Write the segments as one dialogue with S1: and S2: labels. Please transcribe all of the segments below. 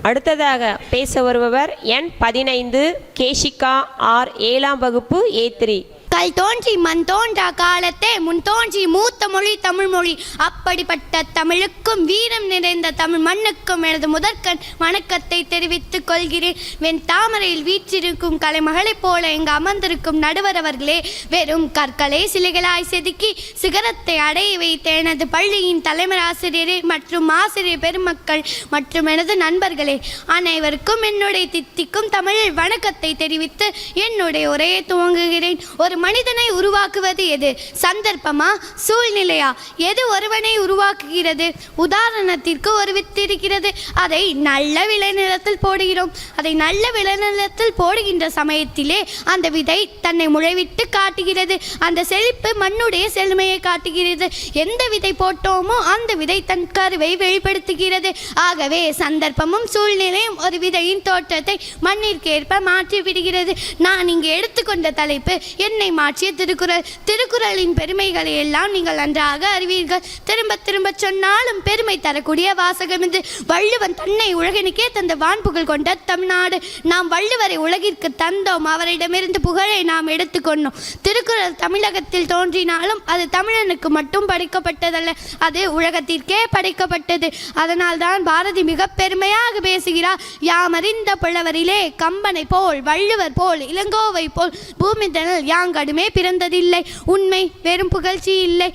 S1: அடுத்ததாக பேச வருபவர் எண் 15 கேஷிகா ஆர் 7ஆம் வகுப்பு A3.
S2: கல் தோன்றி மண் தோன்றா காலத்தே முன் தோன்றி மூத்த மொழி தமிழ் மொழி. அப்படிப்பட்ட தமிழுக்கும் வீரம் நிறைந்த தமிழ் மண்ணுக்கும் எனது முதற்கண் வணக்கத்தை தெரிவித்துக் கொள்கிறேன். வெண் தாமரையில் வீற்றிருக்கும் கலைமகளைப் போல இங்கு அமர்ந்திருக்கும் நடுவர் அவர்களே, வெறும் கற்களை சிலைகளாய் செதுக்கி சிகரத்தை அடைய வைத்த எனது பள்ளியின் தலைமை ஆசிரியரே மற்றும் ஆசிரியர் பெருமக்கள் மற்றும் எனது நண்பர்களே, அனைவருக்கும் என்னுடைய தித்திக்கும் தமிழில் வணக்கத்தை தெரிவித்து என்னுடைய உரையை துவங்குகிறேன். ஒரு மனிதனை உருவாக்குவது எது? சந்தர்ப்பமா, சூழ்நிலையா? எது ஒருவனை உருவாக்குகிறது? உதாரணத்திற்கு ஒரு வித்து இருக்கிறது, அதை நல்ல விளைநிலத்தில் போடுகிறோம். அதை நல்ல விளைநிலத்தில் போடுகின்ற சமயத்திலே அந்த விதை தன்னை முளைவிட்டு காட்டுகிறது. அந்த செழிப்பு மண்ணுடைய செழுமையை காட்டுகிறது. எந்த விதை போட்டோமோ அந்த விதை தன் கருவை வெளிப்படுத்துகிறது. ஆகவே சந்தர்ப்பமும் சூழ்நிலையும் ஒரு விதையின் தோற்றத்தை மண்ணிற்கேற்ப மாற்றி விடுகிறது. நான் இங்கு எடுத்துக்கொண்ட தலைப்பு என்னை மாற்றிய திருக்குறள். திருக்குறளின் பெருமைகளை எல்லாம் நீங்கள் நன்றாக அறிவீர்கள். திரும்ப திரும்ப சொன்னாலும் பெருமை தரக்கூடிய வாசகம் இது. வள்ளுவன் தன்னை உலகினுக்கே தந்த வான்புகழ் கொண்ட தமிழ்நாடு. நாம் வள்ளுவரை உலகிற்கு தந்தோம், அவரிடமிருந்து புகழை நாம் எடுத்துக்கொண்டோம். திருக்குறள் தமிழகத்தில் தோன்றினாலும் அது தமிழனுக்கு மட்டும் படைக்கப்பட்டதல்ல, அது உலகத்திற்கே படைக்கப்பட்டது. அதனால் தான் பாரதி மிக பெருமையாக பேசுகிறார். யாமறிந்த புலவரிலே கம்பனை போல் வள்ளுவர் போல் இளங்கோவை போல் பூமிதனில் யாங்கடுமே பிறந்ததில்லை. உண்மை, வெறும் புகழ்ச்சி இல்லை.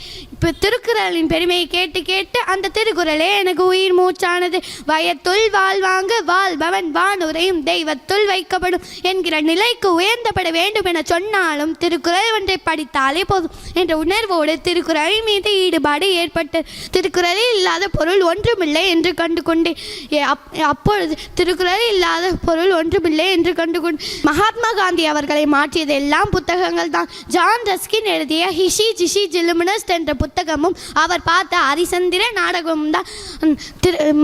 S2: திருக்குறளின் பெருமையை கேட்டு கேட்டு அந்த திருக்குறளே எனக்கு உயிர் மூச்சானது. வயத்துள் வாழ்வாங்க வாழ்பவன் வானுரையும் தெய்வத்துள் வைக்கப்படும் என்கிற நிலைக்கு உயர்ந்தப்பட வேண்டும் என சொன்னாலும் திருக்குறள் ஒன்றை படித்தாலே போதும் என்ற உணர்வோடு திருக்குறளின் மீது ஈடுபாடு ஏற்பட்டு திருக்குறளில் இல்லாத பொருள் ஒன்றுமில்லை என்று கண்டுகொண்டேன். அப்பொழுது திருக்குறளில் இல்லாத பொருள் ஒன்றுமில்லை என்று கண்டுகொண்டு மகாத்மா காந்தி அவர்களை மாற்றியதெல்லாம் புத்தகங்கள் தான். ஜான் ரஸ்கின் எழுதிய ஹிஷி ஜிஷி ஜிலுமினஸ்ட் என்ற புத்தகமும் அவர் பார்த்த ஹரிசந்திர நாடகமும் தான்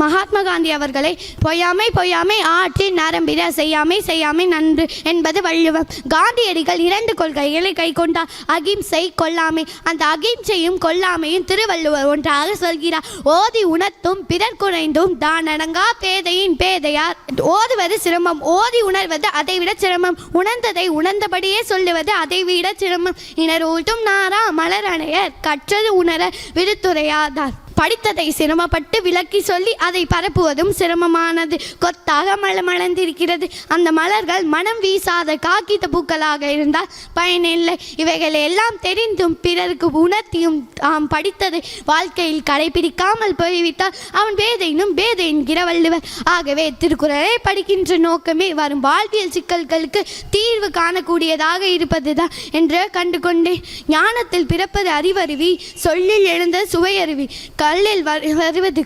S2: மகாத்மா காந்தி அவர்களை பொய்யாமை பொய்யாமை ஆற்றி நரம்பிட செய்யாமை செய்யாமை நன்று என்பது வள்ளுவம். காந்தியடிகள் 2 கொள்கைகளை கை கொண்டார், அகிம்சை, கொல்லாமை. அந்த அகிம்சையும் கொல்லாமையும் திருவள்ளுவர் ஒன்றாக சொல்கிறார். ஓதி உணர்த்தும் பிறர் குறைந்தும் தான் அடங்கா பேதையின் பேதையார். ஓதுவது சிரமம், ஓதி உணர்வது அதைவிட சிரமம். உணர்ந்ததை உணர்ந்தபடியே சொல்லுவது அதைவிட சிரமம். இனர் ஊட்டும் நாரா மலர் அணையர் கற்றது உணர விடுத்துரையாதார். படித்ததை சிரமப்பட்டு விளக்கி சொல்லி அதை பரப்புவதும் சிரமமானது. கொத்தாக மலர்ந்திருக்கிறது. அந்த மலர்கள் மனம் வீசாத காகித பூக்களாக இருந்தால் பயனில்லை. இவைகளை எல்லாம் தெரிந்தும் பிறருக்கு உணர்த்தியும் தாம் படித்ததை வாழ்க்கையில் கடைபிடிக்காமல் போய்விட்டால் அவன் பேதையினும் பேதை என்கிற வள்ளுவர். ஆகவே திருக்குறளை படிக்கின்ற நோக்கமே வரும் வாழ்வியல் சிக்கல்களுக்கு தீர்வு காணக்கூடியதாக இருப்பதுதான் என்று கண்டுகொண்டேன். ஞானத்தில் பிறப்பது அறிவருவி, சொல்லில் எழுந்த சுவையருவி, கல்லில் வருவது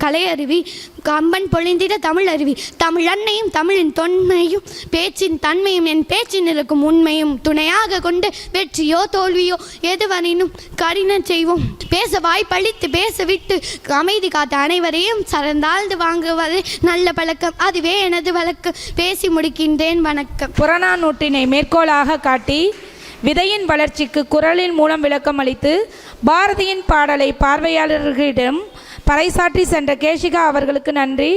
S2: கலையருவி, கம்பன் பொழிந்திட தமிழ் அருவி. தமிழ் அன்னையும் தமிழின் தொன்மையும் பேச்சின் தன்மையும் என் பேச்சின் இருக்கும் உண்மையும் துணையாக கொண்டு வெற்றியோ தோல்வியோ எதுவரையினும் கடினம் செய்வோம். பேச வாய்ப்பளித்து பேச விட்டு அமைதி காத்த அனைவரையும் சரந்தாழ்ந்து வாங்குவது நல்ல பழக்கம். அதுவே எனது வழக்கம். பேசி முடிக்கின்றேன். வணக்கம்.
S3: புறநானூற்றினை மேற்கோளாக காட்டி விதையின் வளர்ச்சிக்கு குறளின் மூலம் விளக்கம் அளித்து பாரதியின் பாடலை பார்வையாளர்களிடம் பறைசாற்றி சென்ற கேஷிகா அவர்களுக்கு நன்றி.